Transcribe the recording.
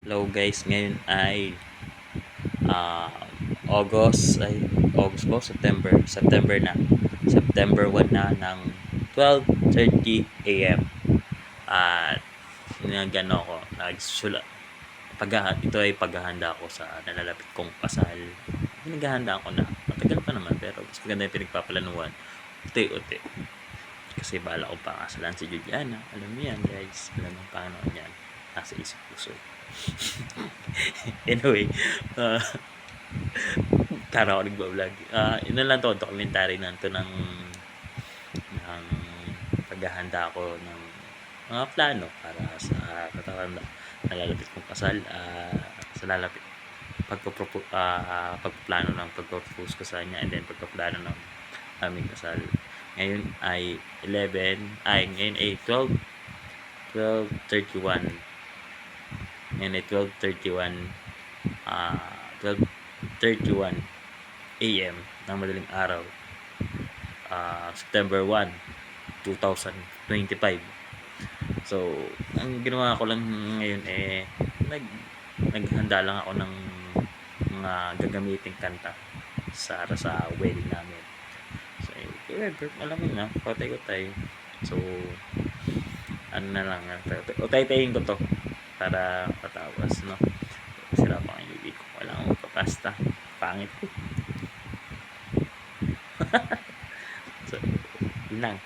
Hello guys, ngayon ay ah, August po, September na. September 1 na ng 12:30 AM. At nagano ako, nagsula ito ay paghahanda ko sa nalalapit kong kasal. Pinaghahanda ako na. Matagal pa naman pero mas maganda yung pinagpaplanuhan. Uti-uti. Kasi bala ko pakasalan si Juliana. Alam mo yan guys. Alam mo paano yan. Nasa isip puso. Anyway, uh, para ako nagbablog. Yun na lang to, dokumentary na to ng paghahanda ko ng mga plano para sa katawan nalalapit kong kasal, sa lalapit pagpaplano ng pagpropose ko sa kanya, and then pagpaplano ng aming kasal. Ngayon ay 12:31. Ngayon ay 12:31 AM ng madaling araw, September 1, 2025. So, ang ginawa ko lang ngayon naghanda lang ako ng mga gagamiting kanta sa wedding namin. So, alam mo na, patay-utay. So, ano na lang, utay-tayin ko to para patawas, no? Sila pa kayo, hindi ko wala akong magpapasta. Pangit ko. So, yun lang.